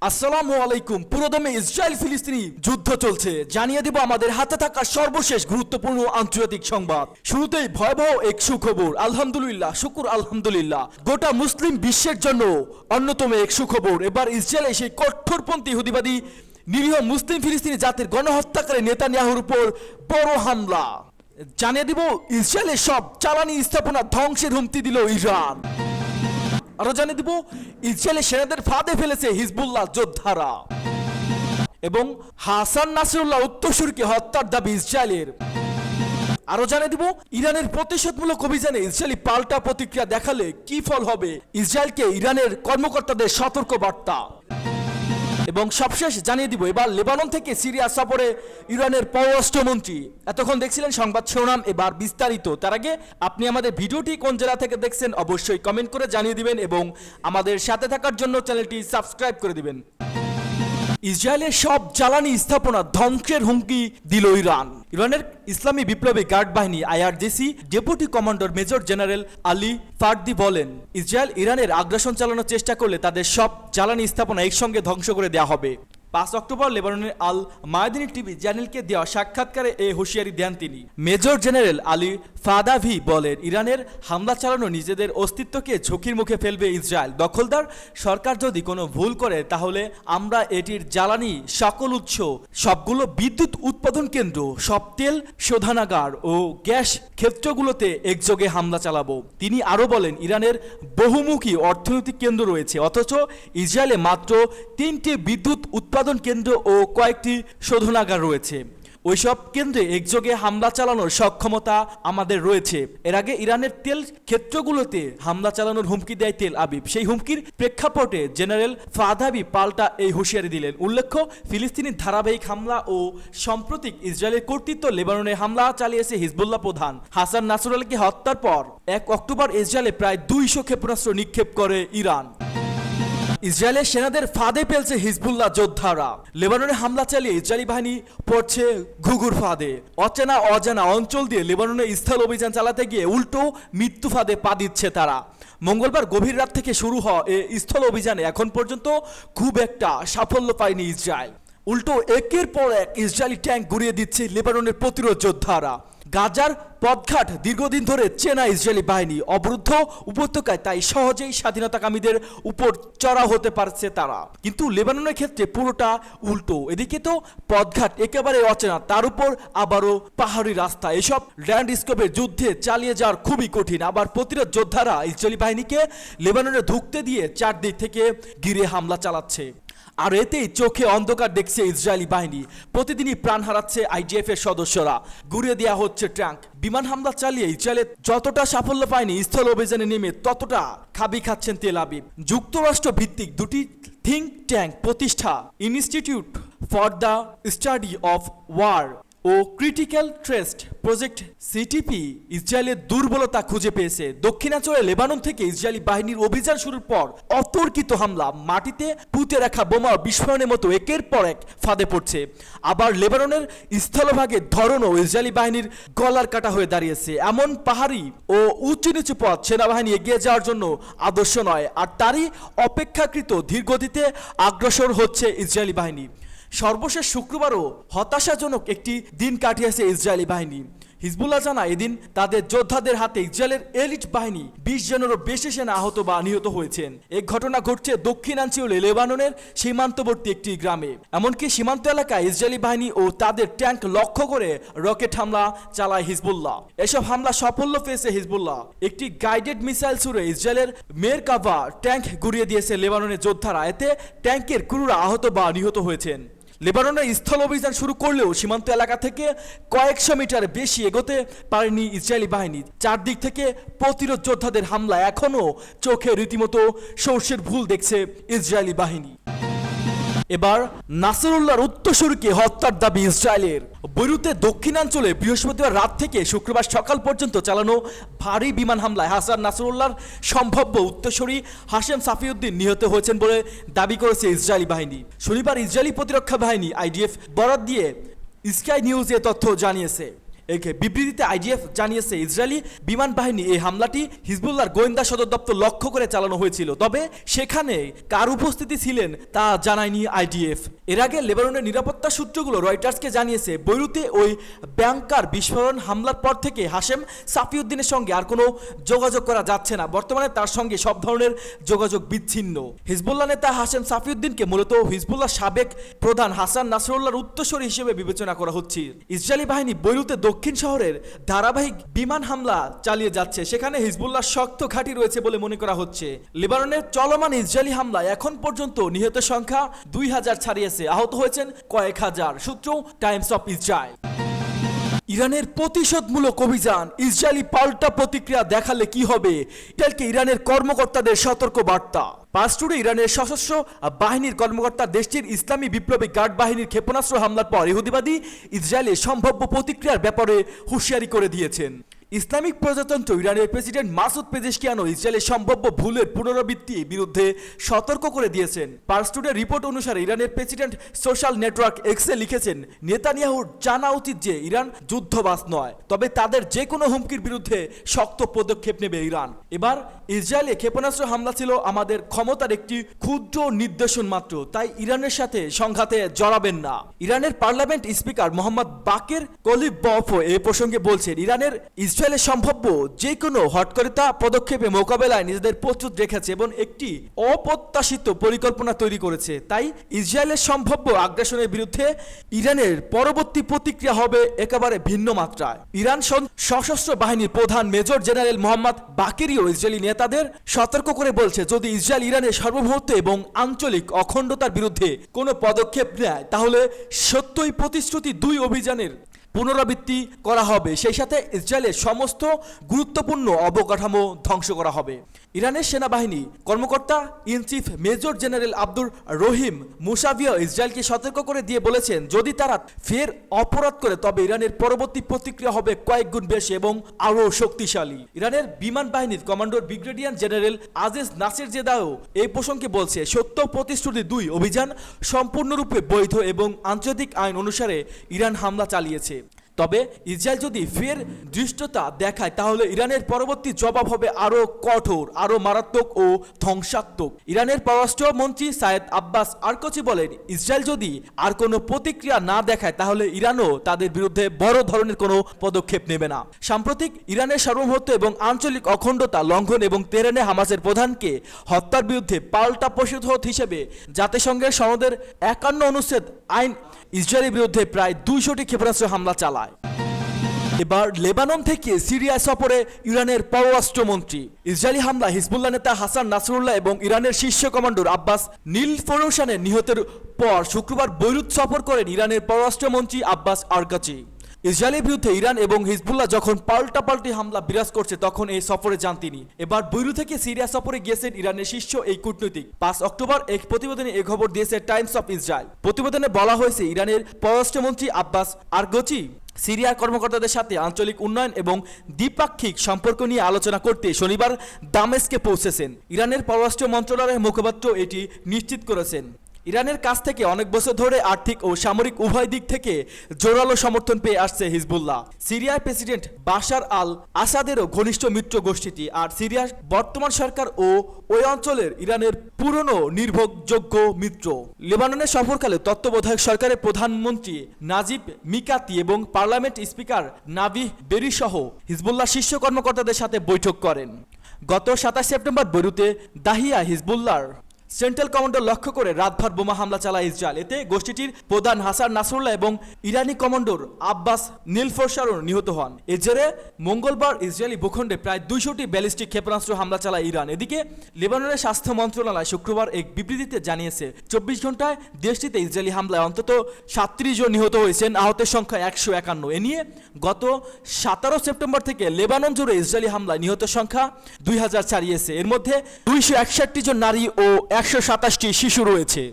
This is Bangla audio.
আসসালামু আলাইকুম। পুরোদমে ইসরায়েল ফিলিস্তিনি যুদ্ধ চলছে, জানিয়ে দিব আমাদের হাতে থাকা সর্বশেষ গুরুত্বপূর্ণ আন্তর্জাতিক সংবাদ। শুরুতেই ভয়াবহ এক সুখবর, আলহামদুলিল্লাহ, শুকুর আলহামদুলিল্লাহ। গোটা মুসলিম বিশ্বের জন্য অন্যতম এক সুখবর। এবার ইসরায়েলে সেই কঠোরপন্থী ইহুদিবাদী নিরীহ মুসলিম ফিলিস্তিনি জাতির গণহত্যাকারী নেতানিয়াহুর উপর বড় হামলা। জানিয়ে দিব ইসরায়েলের সব জ্বালানি স্থাপনা ধ্বংসের হুমকি দিল ইরান। আরো জানিয়ে দিব ইসরায়েলের সেনাদের ফাঁদে ফেলেছে হিজবুল্লাহ যোদ্ধারা। এবং হাসান নাসরুল্লাহ উত্তরসূরিকে হত্যার দাবি ইসরায়েলের। আরো জানিয়ে দিব ইরানের প্রতিশোধমূলক অভিযানে ইসরায়েলি পাল্টা প্রতিক্রিয়া দেখালে কি ফল হবে, ইসরায়েলকে ইরানের কর্মকর্তাদের সতর্ক বার্তা। এবং সবশেষ জানিয়ে দিব এবার লেবানন থেকে সিরিয়া সফরে ইরানের পররাষ্ট্রমন্ত্রী। এতক্ষণ দেখছিলেন সংবাদ শিরোনাম, এবার বিস্তারিত। তার আগে আপনি আমাদের ভিডিওটি কোন জেলা থেকে দেখছেন অবশ্যই কমেন্ট করে জানিয়ে দিবেন এবং আমাদের সাথে থাকার জন্য চ্যানেলটি সাবস্ক্রাইব করে দিবেন। ইসরায়েলের সব জ্বালানি স্থাপনা ধ্বংসের হুমকি দিল ইরান। ইরানের ইসলামী বিপ্লবী গার্ড বাহিনী IRGC deputy commander major general Ali Fardi বলেন, ইসরায়েল ইরানের আগ্রাসন চালানোর চেষ্টা করলে তাদের সব জ্বালানি স্থাপনা একসঙ্গে ধ্বংস করে দেওয়া হবে। 5 অক্টোবর লেবাননের আল মায়াদিনী টিভি চ্যানেলকে দেওয়া সাক্ষাৎকারে এই হুঁশিয়ারি দেন তিনি। মেজর জেনারেল আলী ফাদাভি বলেন, ইরানের হামলা চালানো নিজেদের অস্তিত্বকে ঝুঁকির মুখে ফেলবে ইসরায়েল। দখলদার সরকার যদি কোনো ভুল করে তাহলে আমরা এটির জ্বালানি সকল উৎস, সবগুলো বিদ্যুৎ উৎপাদন কেন্দ্র, সব তেল শোধনাগার ও গ্যাস ক্ষেত্রগুলোতে একযোগে হামলা চালাবো। তিনি আরও বলেন, ইরানের বহুমুখী অর্থনৈতিক কেন্দ্র রয়েছে, অথচ ইসরায়েলে মাত্র 3টি বিদ্যুৎ উৎপাদন কেন্দ্র ও কয়েকটি শোধনাগার রয়েছে। ওইসব কেন্দ্রে একযোগে হামলা চালানোর সক্ষমতা আমাদের রয়েছে। এর আগে ইরানের তেল ক্ষেত্রগুলোতে হামলা চালানোর হুমকি দেয় তেল আবিব। সেই হুমকির প্রেক্ষাপটে জেনারেল ফাদাবি পাল্টা এই হুঁশিয়ারি দিলেন। উল্লেখ্য, ফিলিস্তিনের ধারাবাহিক হামলা ও সাম্প্রতিক ইসরায়েলের কর্তৃত্ব লেবাননে হামলা চালিয়েছে হিজবুল্লাহ প্রধান হাসান নাসরুল্লাহকে হত্যার পর 1 অক্টোবর ইসরায়েলে প্রায় 200 ক্ষেপণাস্ত্র নিক্ষেপ করে ইরান। ইসরায়েলের সেনাদের ফাঁদে ফেলছে হিজবুল্লাহ যোদ্ধারা। লেবাননে হামলা চালিয়ে ইসরায়েলি বাহিনী পড়ছে ঘুঘুর ফাঁদে। অচেনা অজানা অঞ্চল দিয়ে লেবাননে স্থল অভিযান চালাতে গিয়ে উল্টো মৃত্যু ফাঁদে পা দিচ্ছে তারা। মঙ্গলবার গভীর রাত থেকে শুরু হওয়া এই স্থল অভিযানে এখন পর্যন্ত খুব একটা সাফল্য পায়নি ইসরায়েল। উল্টো একের পর এক ইসরায়েলি ট্যাঙ্ক গুড়িয়ে দিচ্ছে লেবাননের প্রতিরোধ যোদ্ধারা। গাজার পথঘাট দীর্ঘদিন ধরে চেনা ইসরায়েলি বাহিনী অবরুদ্ধ উপত্যকায়, তাই সহজেই স্বাধীনতাকামীদের উপর চড়া হতে পারছে তারা। কিন্তু লেবাননের ক্ষেত্রে পুরোটা উল্টো। এদিকে তো পথঘাট একেবারে অচেনা, তার উপর আবারও পাহাড়ি রাস্তা। এসব ল্যান্ডস্কেপের যুদ্ধে চালিয়ে যাওয়ার খুবই কঠিন। আবার প্রতিরোধ যোদ্ধারা ইসরায়েলি বাহিনীকে লেবাননে ঢুকতে দিয়ে চারদিক থেকে ঘিরে হামলা চালাচ্ছে। আর এতেই চোখে অন্ধকার দেখছে ইসরায়েলি বাহিনী। প্রতিদিনই প্রাণ হারাচ্ছে আইডিএফ এর সদস্যরা, গুড়িয়ে দেওয়া হচ্ছে ট্যাঙ্ক। বিমান হামলা চালিয়ে ইসরায়েলের যতটা সাফল্য পায়নি স্থল অভিযানে নেমে ততটা খাবি খাচ্ছেন তেল আবিব। যুক্তরাষ্ট্র ভিত্তিক 2টি থিঙ্ক ট্যাঙ্ক প্রতিষ্ঠা Institute for the Study of War ও ক্রিটিক্যাল ট্রেস্ট প্রজেক্ট সিটিপি ইসরায়েলের দুর্বলতা খুঁজে পেয়েছে। দক্ষিণাঞ্চলে লেবানন থেকে ইসরায়েলি বাহিনীর অভিযান শুরুর পর অতর্কিত হামলা, মাটিতে পুঁতে রাখা বোমা বিস্ফোরণের মতো একের পর এক ফাঁদে পড়ছে। আবার লেবাননের স্থলভাগের ধরনও ইসরায়েলি বাহিনীর গলার কাটা হয়ে দাঁড়িয়েছে। এমন পাহাড়ি ও উঁচু নিচু পথ সেনাবাহিনী এগিয়ে যাওয়ার জন্য আদর্শ নয়, আর তারই অপেক্ষাকৃত ধীরগতিতে অগ্রসর হচ্ছে ইসরায়েলি বাহিনী। সর্বশেষ শুক্রবারও হতাশাজনক একটি দিন কাটিয়েছে ইসরায়েলি বাহিনী। হিজবুল্লাহ জানায়, এদিন তাদের যোদ্ধাদের হাতে ইসরায়েলের এলিট বাহিনী 20 জনেরও বেশি সেনা আহত বা নিহত হয়েছেন। এই ঘটনা ঘটছে দক্ষিণাঞ্চলে লেবাননের সীমান্তবর্তী একটি গ্রামে। এমনকি সীমান্ত এলাকায় ইসরায়েলি বাহিনী ও তাদের ট্যাঙ্ক লক্ষ্য করে রকেট হামলা চালায় হিজবুল্লাহ। এসব হামলা সাফল্য পেয়েছে হিজবুল্লাহ। একটি গাইডেড মিসাইল ছুড়ে ইসরায়েলের মেরকাভা ট্যাঙ্ক গুড়িয়ে দিয়েছে লেবাননের যোদ্ধারা। এতে ট্যাঙ্কের ক্রুরা আহত বা নিহত হয়েছেন। লেবাননের স্থল অভিযান শুরু করলেও সীমান্ত এলাকা থেকে কয়েকশো মিটার বেশি এগোতে পারেনি ইসরায়েলি বাহিনী। চারদিক থেকে প্রতিরোধ যোদ্ধাদের হামলা এখনও চোখে রীতিমতো সর্ষের ভুল দেখছে ইসরায়েলি বাহিনী। এবার নাসরুল্লাহর উত্তরসূরিকে হত্যার দাবি ইসরায়েলের। বৈরুতে দক্ষিণাঞ্চলে বৃহস্পতিবার রাত থেকে শুক্রবার সকাল পর্যন্ত চালানো ভারী বিমান হামলায় হাসান নাসরুল্লাহর সম্ভাব্য উত্তরসূরি হাশেম সাফিউদ্দিন নিহত হয়েছেন বলে দাবি করেছে ইসরায়েলি বাহিনী। শনিবার ইসরায়েলি প্রতিরক্ষা বাহিনী আইডিএফ বরাত দিয়ে স্কাই নিউজ এ তথ্য জানিয়েছে। এক বিবৃতিতে আইডিএফ জানিয়েছে ইসরায়েলি বিমান বাহিনী এই হামলাটি হিজবুল্লাহর গোয়েন্দা সদর দপ্তর লক্ষ্য করে চালানো হয়েছিল, তবে সেখানে কার উপস্থিতি ছিলেন তা জানায়নি আইডিএফ। এর আগে লেবাননের নিরাপত্তা সূত্রগুলো রয়টার্সকে জানিয়েছে বৈরুতে ওই ব্যাংকার বিস্ফোরণ হামলার পর থেকে হাশেম সাফিউদ্দিনের সঙ্গে আর কোনো যোগাযোগ করা যাচ্ছে না। বর্তমানে তার সঙ্গে সব ধরনের যোগাযোগ বিচ্ছিন্ন। হিজবুল্লাহ নেতা হাশেম সাফিউদ্দিনকে মূলত হিজবুল্লাহ সাবেক প্রধান হাসান নাসরুল্লাহর উত্তরসূরি হিসেবে বিবেচনা করা হচ্ছে। ইসরায়েলি বাহিনী বৈরুতে দক্ষিণ শহরের ধারাবাহিক বিমান হামলা চালিয়ে যাচ্ছে, সেখানে হিজবুল্লাহর শক্ত ঘাঁটি রয়েছে বলে মনে করা হচ্ছে। লেবাননের চলমান ইসরায়েলি হামলায় এখন পর্যন্ত নিহতের সংখ্যা 2000 ছাড়িয়েছে, আহত হয়েছেন কয়েক হাজার। সূত্র টাইমস অফ ইসরায়েল। ইরানের প্রতিশোধমূলক অভিযান, ইসরায়েলি পাল্টা প্রতিক্রিয়া দেখালে কি হবে, ইসরায়েলকে ইরানের কর্মকর্তাদের সতর্ক বার্তা। পাঁচটুরে ইরানের সশস্ত্র বাহিনীর কর্মকর্তা দেশটির ইসলামী বিপ্লবী গার্ড বাহিনীর ক্ষেপণাস্ত্র হামলার পর ইহুদিবাদী ইসরায়েলের সম্ভাব্য প্রতিক্রিয়ার ব্যাপারে হুঁশিয়ারি করে দিয়েছেন। ইসলামিক প্রজাতন্ত্র ইরানের প্রেসিডেন্ট মাসুদ পেজেশকিয়ানও ইসরায়েলের সম্ভাব্য ভুলের পুনরাবৃত্তির বিরুদ্ধে সতর্ক করে দিয়েছেন। পার্স টুডের রিপোর্ট অনুসারে ইরানের প্রেসিডেন্ট সোশ্যাল নেটওয়ার্ক এক্সে লিখেছেন, নেতানিয়াহুর জানা উচিত যে ইরান যুদ্ধবাজ নয়, তবে তাদের যে কোনো হুমকির বিরুদ্ধে শক্ত পদক্ষেপ নেবে ইরান। এবার ইসরায়েলে ক্ষেপণাস্ত্র হামলা ছিল আমাদের ক্ষমতার একটি ক্ষুদ্র নির্দেশন মাত্র, তাই ইরানের সাথে সংঘাতে জড়াবেন না। ইরানের পার্লামেন্ট স্পিকার মোহাম্মদ বাকের কলিবফ এ প্রসঙ্গে বলছেন, ইরানের ইসরায়েলের সম্ভাব্য যে কোনো হটকারিতা পদক্ষেপে মোকাবেলায় নিজেদের প্রস্তুত রেখেছে এবং একটি অপ্রত্যাশিত পরিকল্পনা তৈরি করেছে। তাই ইসরায়েলের সম্ভাব্য আগ্রাসনের বিরুদ্ধে ইরানের পরবর্তী প্রতিক্রিয়া হবে একেবারে ভিন্ন মাত্রায়। ইরান সশস্ত্র বাহিনীর প্রধান মেজর জেনারেল মোহাম্মদ বাকেরিও ইসরায়েলি নেতাদের সতর্ক করে বলছে, যদি ইসরায়েল ইরানের সার্বভৌমত্ব এবং আঞ্চলিক অখণ্ডতার বিরুদ্ধে কোনো পদক্ষেপ নেয় তাহলে সত্যই প্রতিশ্রুতি 2 অভিযানের পুনরাবৃত্তি করা হবে, সেই সাথে ইসরায়েলের সমস্ত গুরুত্বপূর্ণ অবকাঠামো ধ্বংস করা হবে। ইরানের সেনাবাহিনী কর্মকর্তা in chief major general Abdur Rahim Musavia ইসরায়েলকে সতর্ক করে দিয়ে বলেছেন, যদি তারা ফের অপরাধ করে তবে ইরানের পরবর্তী প্রতিক্রিয়া হবে কয়েক গুণ বেশি এবং আরও শক্তিশালী। ইরানের বিমান বাহিনীর commander brigadier general Aziz Nasirzadeh এই প্রসঙ্গে বলছে, সত্য প্রতিশ্রুতি 2 অভিযান সম্পূর্ণরূপে বৈধ এবং আন্তর্জাতিক আইন অনুসারে ইরান হামলা চালিয়েছে। তবে ইসরায়েল যদি ফের ধৃষ্টতা দেখায় তাহলে ইরানের পরবর্তী জবাব হবে আরও কঠোর, আরও মারাত্মক ও ধ্বংসাত্মক। ইরানের পররাষ্ট্রমন্ত্রী সায়েদ আব্বাস আরকচি বলেন, ইসরায়েল যদি আর কোনো প্রতিক্রিয়া না দেখায় তাহলে ইরানও তাদের বিরুদ্ধে বড় ধরনের কোনো পদক্ষেপ নেবে না। সাম্প্রতিক ইরানের সার্বভৌমত্ব এবং আঞ্চলিক অখণ্ডতা লঙ্ঘন এবং তেহরানে হামাসের প্রধানকে হত্যার বিরুদ্ধে পাল্টা প্রতিশোধ হিসেবে জাতিসংঘের সনদের 51 অনুচ্ছেদ আইন ইসরায়েলের বিরুদ্ধে প্রায় 200টি ক্ষেপণাস্ত্র হামলা চালায়। এবার লেবানন থেকে সিরিয়া সফরে ইরানের পররাষ্ট্রমন্ত্রী। ইসরায়েলি হামলা হিজবুল্লাহ নেতা হাসান নাসরুল্লাহ এবং ইরানের শীর্ষ কমান্ডার আব্বাস নীলফরোশানের নিহতের পর শুক্রবার বৈরুত সফর করেন ইরানের পররাষ্ট্রমন্ত্রী আব্বাস আরগাচি। ইসরায়েলের বিরুদ্ধে ইরান এবং হিজবুল্লাহ যখন পাল্টাপাল্টি হামলা বিরাজ করছে তখন এই সফরে যান তিনি। এবার বৈরুত থেকে সিরিয়া সফরে গিয়েছেন ইরানের শীর্ষ এই কূটনৈতিক। 5 অক্টোবর এক প্রতিবেদনে এই খবর দিয়েছে টাইমস অফ ইসরায়েল। প্রতিবেদনে বলা হয়েছে, ইরানের পররাষ্ট্রমন্ত্রী আব্বাস আরগাচি সিরিয়ার কর্মকর্তাদের সাথে আঞ্চলিক উন্নয়ন এবং দ্বিপাক্ষিক সম্পর্ক নিয়ে আলোচনা করতে শনিবার দামেস্কে পৌঁছেছেন। ইরানের পররাষ্ট্র মন্ত্রণালয়ের মুখপাত্র এটি নিশ্চিত করেছেন। ইরানের কাছ থেকে অনেক বছর ধরে আর্থিক ও সামরিক উভয় দিক থেকে জোরালো সমর্থন পেয়ে আসছে হিজবুল্লাহ। সিরিয়ার প্রেসিডেন্ট বাশার আল আসাদেরও ঘনিষ্ঠ মিত্র গোষ্ঠীটি, আর সিরিয়ার বর্তমান সরকার ও ওই অঞ্চলের ইরানের পুরনো নির্ভরযোগ্য মিত্র। লেবাননের সফরকালে তত্ত্বাবধায়ক সরকারের প্রধানমন্ত্রী নাজিব মিকাতি এবং পার্লামেন্ট স্পিকার নাবিহ বেরি সহ হিজবুল্লাহ শীর্ষ কর্মকর্তাদের সাথে বৈঠক করেন। গত 27 সেপ্টেম্বর বৈরুতে দাহিয়া হিজবুল্লাহর সেন্ট্রাল কমান্ডার লক্ষ্য করে রাতভর বোমা হামলা চালায় ইসরায়েল। এতে গোষ্ঠীটির প্রধান হাসান নাসরুল্লাহ এবং ইরানি কমান্ডার আব্বাস নীলফরোশারও নিহত হন। এর জেরে মঙ্গলবার ইসরায়েলি ভূখণ্ডে প্রায় 200টি ব্যালিস্টিক ক্ষেপণাস্ত্র হামলা চালায় ইরান। এদিকে লেবাননের স্বাস্থ্য মন্ত্রণালয় শুক্রবার এক বিবৃতিতে জানিয়েছে, 24 ঘন্টায় দেশটিতে ইসরায়েলি হামলায় অন্তত 37 জন নিহত হয়েছেন, আহতের সংখ্যা 151। এ নিয়ে গত 17 সেপ্টেম্বর থেকে লেবানন জুড়ে ইসরায়েলি হামলায় নিহতের সংখ্যা 2000 ছাড়িয়েছে। এর মধ্যে 261 জন নারী ও 127টি শিশু রয়েছে।